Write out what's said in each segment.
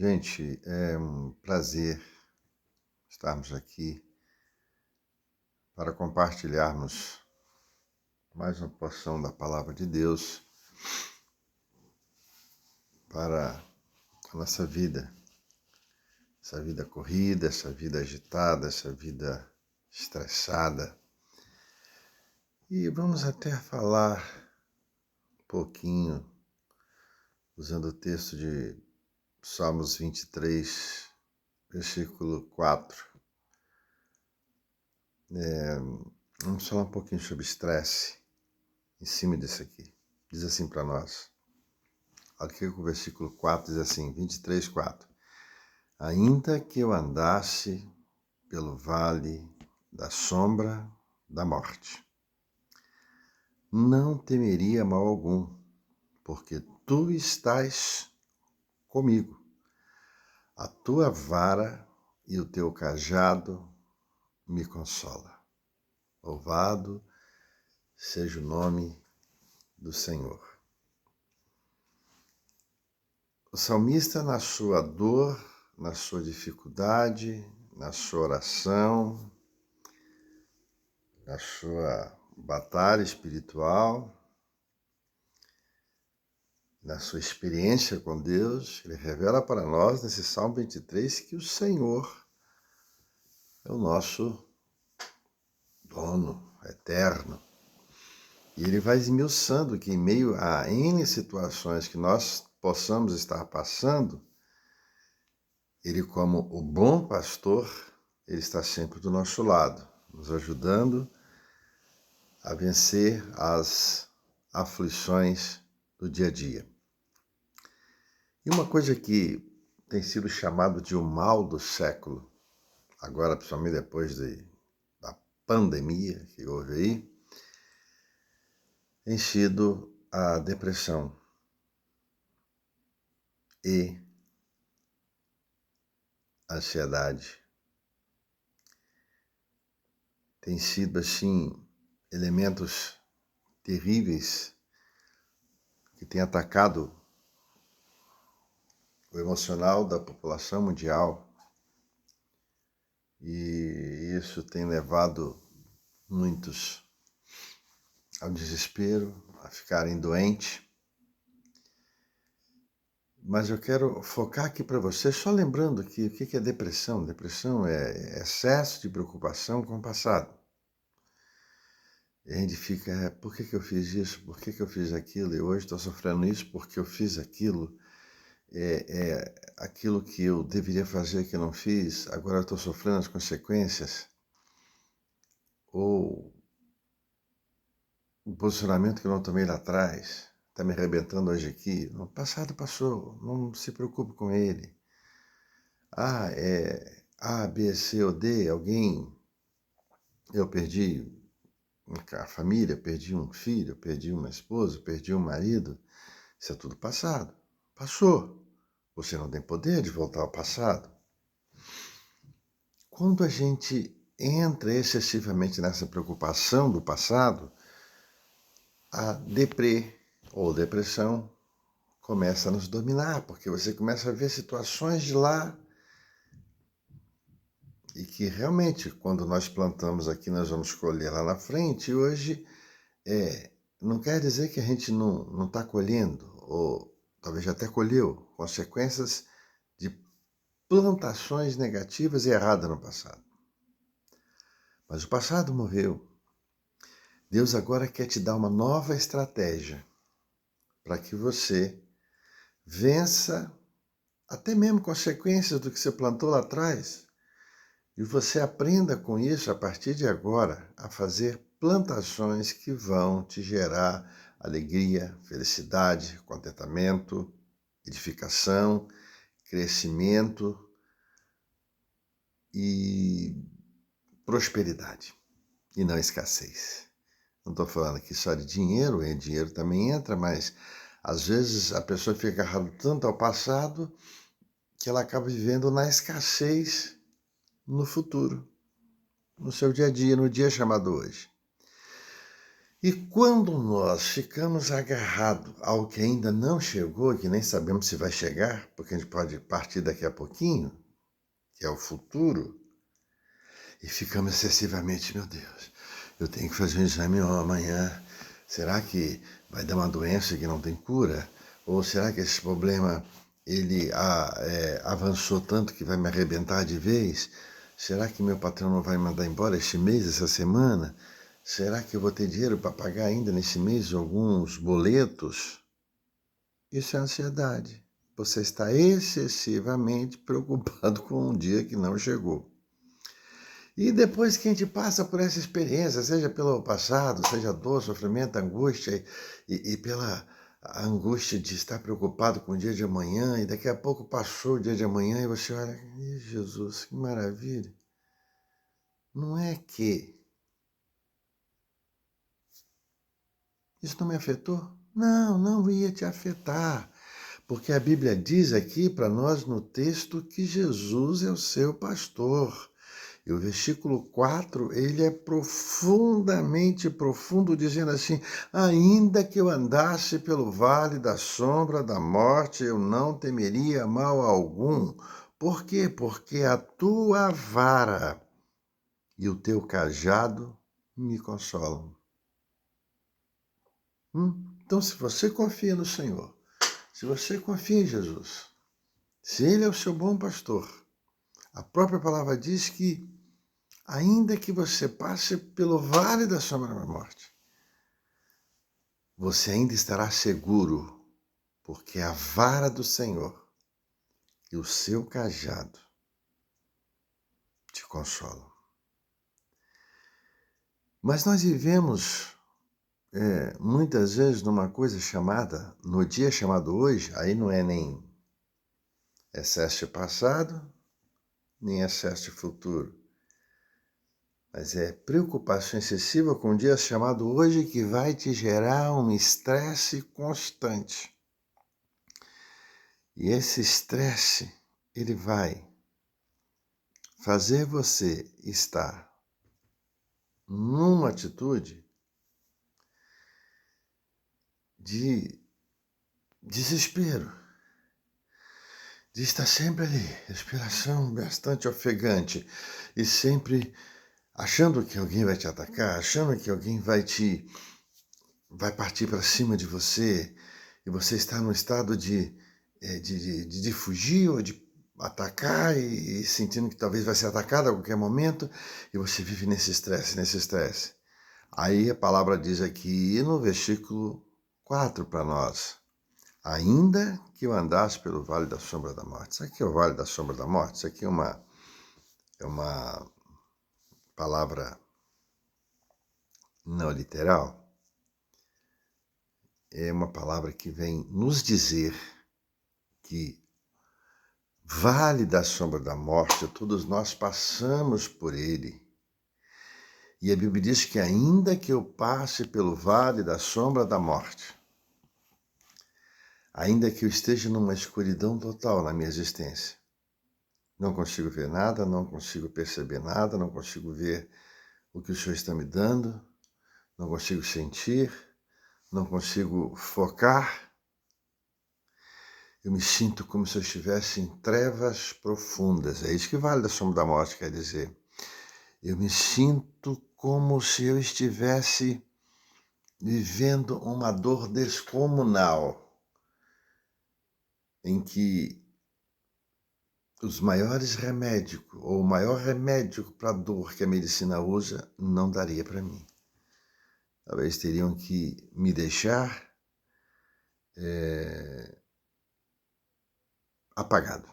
Gente, é um prazer estarmos aqui para compartilharmos mais uma porção da Palavra de Deus para a nossa vida. Essa vida corrida, essa vida agitada, essa vida estressada. E vamos até falar um pouquinho, usando o texto de Salmos 23, versículo 4. Vamos falar um pouquinho sobre estresse em cima disso aqui. Diz assim para nós. Aqui o versículo 4 diz assim, 23, 4. Ainda que eu andasse pelo vale da sombra da morte, não temeria mal algum, porque tu estás comigo. A tua vara e o teu cajado me consola. Louvado seja o nome do Senhor. O salmista, na sua dor, na sua dificuldade, na sua oração, na sua batalha espiritual, na sua experiência com Deus, ele revela para nós, nesse Salmo 23, que o Senhor é o nosso dono eterno. E ele vai esmiuçando que em meio a N situações que nós possamos estar passando, ele, como o bom pastor, ele está sempre do nosso lado, nos ajudando a vencer as aflições do dia a dia. E uma coisa que tem sido chamado de o mal do século, agora principalmente depois da pandemia que houve aí, tem sido a depressão e a ansiedade. Tem sido, assim, elementos terríveis que têm atacado o emocional da população mundial, e isso tem levado muitos ao desespero, a ficarem doentes. Mas eu quero focar aqui para você, só lembrando que o que é depressão? Depressão é excesso de preocupação com o passado. E a gente fica, por que eu fiz isso? Por que eu fiz aquilo? E hoje estou sofrendo isso porque eu fiz aquilo. Aquilo que eu deveria fazer que eu não fiz, agora eu estou sofrendo as consequências. Ou o posicionamento que eu não tomei lá atrás está me arrebentando hoje aqui. No passado passou, não se preocupe com ele. A, B, C ou D, alguém, eu perdi a família, perdi um filho, perdi uma esposa, perdi um marido. Isso é tudo passado. Passou. Você não tem poder de voltar ao passado. Quando a gente entra excessivamente nessa preocupação do passado, a deprê ou depressão começa a nos dominar, porque você começa a ver situações de lá e que realmente, quando nós plantamos aqui, nós vamos colher lá na frente. E hoje, não quer dizer que a gente não está colhendo, ou talvez já até colheu, consequências de plantações negativas e erradas no passado. Mas o passado morreu. Deus agora quer te dar uma nova estratégia para que você vença até mesmo consequências do que você plantou lá atrás. E você aprenda com isso, a partir de agora, a fazer plantações que vão te gerar alegria, felicidade, contentamento, edificação, crescimento e prosperidade, e não escassez. Não estou falando aqui só de dinheiro, e dinheiro também entra, mas às vezes a pessoa fica agarrada tanto ao passado que ela acaba vivendo na escassez no futuro, no seu dia a dia, no dia chamado hoje. E quando nós ficamos agarrados ao que ainda não chegou, que nem sabemos se vai chegar, porque a gente pode partir daqui a pouquinho, que é o futuro, e ficamos excessivamente, meu Deus, eu tenho que fazer um exame amanhã, será que vai dar uma doença que não tem cura? Ou será que esse problema ele avançou tanto que vai me arrebentar de vez? Será que meu patrão não vai me mandar embora este mês, essa semana? Será que eu vou ter dinheiro para pagar ainda nesse mês alguns boletos? Isso é ansiedade. Você está excessivamente preocupado com um dia que não chegou. E depois que a gente passa por essa experiência, seja pelo passado, seja dor, sofrimento, angústia, e pela angústia de estar preocupado com o dia de amanhã, e daqui a pouco passou o dia de amanhã e você olha, Jesus, que maravilha. Não é que isso não me afetou? Não, não ia te afetar. Porque a Bíblia diz aqui para nós no texto que Jesus é o seu pastor. E o versículo 4, ele é profundamente profundo, dizendo assim, ainda que eu andasse pelo vale da sombra da morte, eu não temeria mal algum. Por quê? Porque a tua vara e o teu cajado me consolam. Então, se você confia no Senhor, se você confia em Jesus, se Ele é o seu bom pastor, a própria palavra diz que, ainda que você passe pelo vale da sombra da morte, você ainda estará seguro, porque a vara do Senhor e o seu cajado te consolam. Mas nós vivemos muitas vezes numa coisa chamada, no dia chamado hoje, aí não é nem excesso de passado, nem excesso de futuro, mas é preocupação excessiva com o dia chamado hoje, que vai te gerar um estresse constante. E esse estresse, ele vai fazer você estar numa atitude de desespero, de estar sempre ali, respiração bastante ofegante, e sempre achando que alguém vai te atacar, achando que alguém vai partir para cima de você, e você está num estado de fugir ou de atacar, e sentindo que talvez vai ser atacado a qualquer momento, e você vive nesse estresse, nesse estresse. Aí a palavra diz aqui no versículo 4 para nós, ainda que eu andasse pelo vale da sombra da morte. Isso aqui é o vale da sombra da morte? Isso aqui é uma palavra não literal? É uma palavra que vem nos dizer que vale da sombra da morte, todos nós passamos por ele. E a Bíblia diz que ainda que eu passe pelo vale da sombra da morte, ainda que eu esteja numa escuridão total na minha existência, não consigo ver nada, não consigo perceber nada, não consigo ver o que o Senhor está me dando, não consigo sentir, não consigo focar. Eu me sinto como se eu estivesse em trevas profundas. É isso que vale da sombra da morte quer dizer. Eu me sinto como se eu estivesse vivendo uma dor descomunal, em que os maiores remédios, ou o maior remédio para a dor que a medicina usa, não daria para mim. Talvez teriam que me deixar apagado.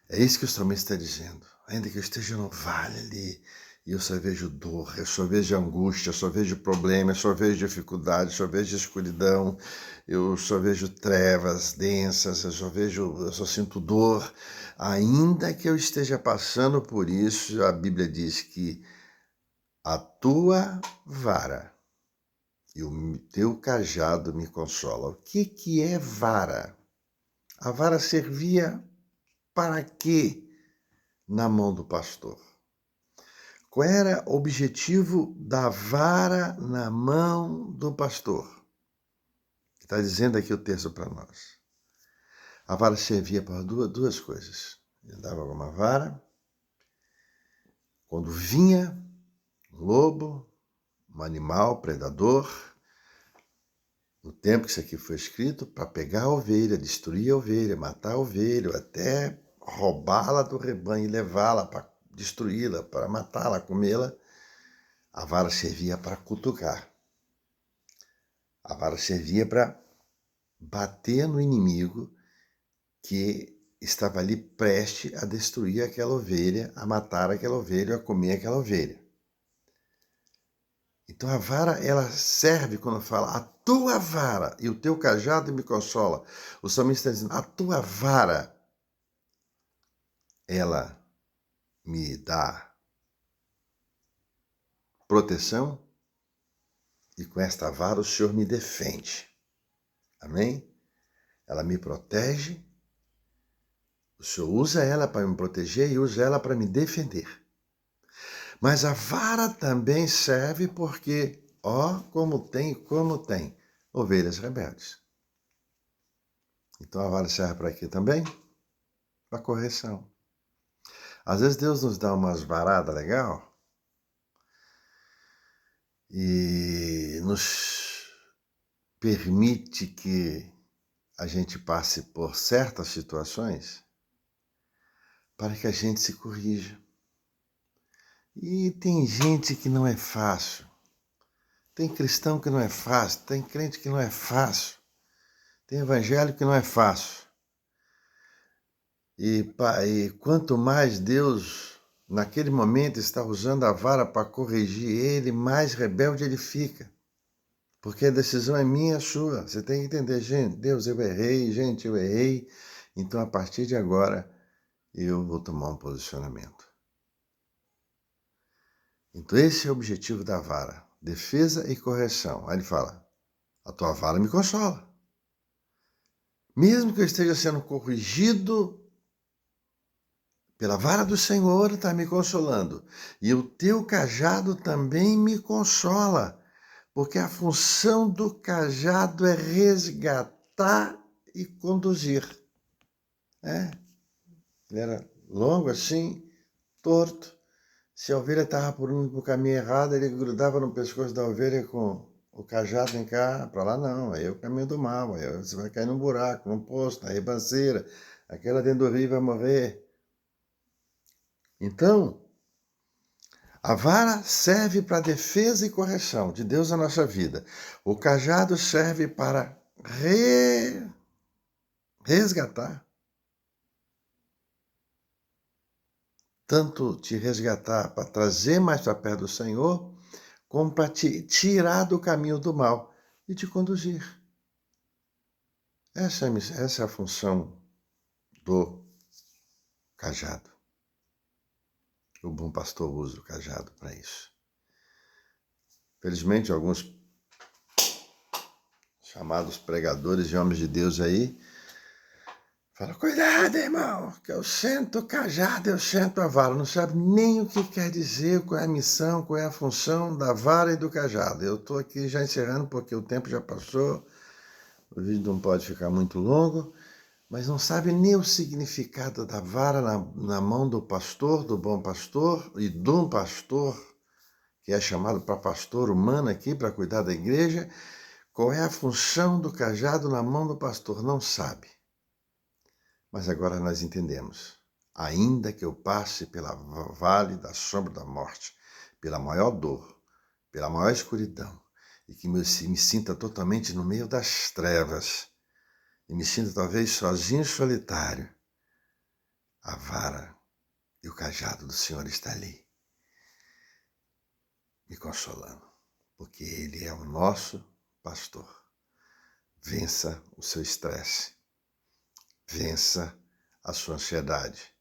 É isso que o salmista está dizendo. Ainda que eu esteja no vale ali, e eu só vejo dor, eu só vejo angústia, eu só vejo problema, eu só vejo dificuldade, eu só vejo escuridão, eu só vejo trevas densas, eu só sinto dor. Ainda que eu esteja passando por isso, a Bíblia diz que a tua vara e o teu cajado me consolam. O que é vara? A vara servia para quê na mão do pastor? Qual era o objetivo da vara na mão do pastor? Está dizendo aqui o texto para nós. A vara servia para duas coisas. Ele dava uma vara, quando vinha um lobo, um animal predador, no tempo que isso aqui foi escrito, para pegar a ovelha, destruir a ovelha, matar a ovelha, até roubá-la do rebanho e levá-la para destruí-la, para matá-la, comê-la, a vara servia para cutucar. A vara servia para bater no inimigo que estava ali prestes a destruir aquela ovelha, a matar aquela ovelha, a comer aquela ovelha. Então a vara, ela serve quando fala, a tua vara e o teu cajado me consola. O salmista está dizendo, a tua vara, ela me dá proteção e com esta vara o Senhor me defende. Amém? Ela me protege, o Senhor usa ela para me proteger e usa ela para me defender. Mas a vara também serve porque, como tem ovelhas rebeldes. Então a vara serve para quê também? Para correção. Às vezes Deus nos dá umas varadas legal e nos permite que a gente passe por certas situações para que a gente se corrija. E tem gente que não é fácil. Tem cristão que não é fácil. Tem crente que não é fácil. Tem evangelho que não é fácil. E quanto mais Deus, naquele momento, está usando a vara para corrigir ele, mais rebelde ele fica. Porque a decisão é minha e sua. Você tem que entender, gente, Deus, eu errei, gente, eu errei. Então, a partir de agora, eu vou tomar um posicionamento. Então, esse é o objetivo da vara. Defesa e correção. Aí ele fala, a tua vara me consola. Mesmo que eu esteja sendo corrigido pela vara do Senhor, está me consolando. E o teu cajado também me consola. Porque a função do cajado é resgatar e conduzir. Ele era longo assim, torto. Se a ovelha estava por um caminho errado, ele grudava no pescoço da ovelha com o cajado, vem cá, para lá não, aí é o caminho do mal, aí você vai cair num buraco, num poço, na ribanceira, aquela dentro do rio vai morrer. Então, a vara serve para defesa e correção de Deus na nossa vida. O cajado serve para resgatar. Tanto te resgatar para trazer mais para perto do Senhor, como para te tirar do caminho do mal e te conduzir. Essa é a função do cajado. O bom pastor usa o cajado para isso. Felizmente, alguns chamados pregadores e homens de Deus aí falam, cuidado, irmão, que eu sento o cajado, eu sento a vara. Não sabe nem o que quer dizer, qual é a missão, qual é a função da vara e do cajado. Eu estou aqui já encerrando porque o tempo já passou, o vídeo não pode ficar muito longo, mas não sabe nem o significado da vara na mão do pastor, do bom pastor, e de um pastor, que é chamado para pastor humano aqui, para cuidar da igreja. Qual é a função do cajado na mão do pastor? Não sabe. Mas agora nós entendemos. Ainda que eu passe pela vale da sombra da morte, pela maior dor, pela maior escuridão, e que me sinta totalmente no meio das trevas, e me sinta talvez sozinho e solitário, a vara e o cajado do Senhor está ali, me consolando, porque Ele é o nosso pastor. Vença o seu estresse, vença a sua ansiedade,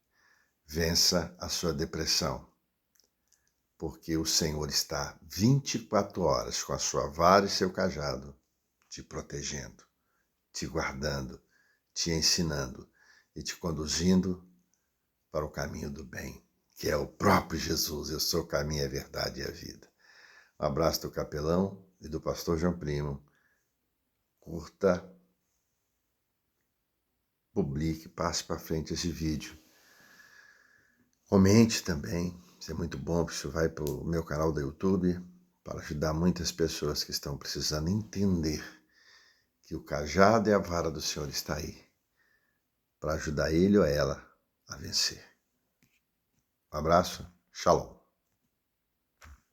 vença a sua depressão, porque o Senhor está 24 horas com a sua vara e seu cajado, te protegendo, te guardando, te ensinando e te conduzindo para o caminho do bem, que é o próprio Jesus. Eu sou o caminho, a verdade e a vida. Um abraço do capelão e do pastor João Primo. Curta, publique, passe para frente esse vídeo. Comente também, isso é muito bom, porque isso vai para o meu canal do YouTube, para ajudar muitas pessoas que estão precisando entender que o cajado e a vara do Senhor está aí, para ajudar ele ou ela a vencer. Um abraço, shalom.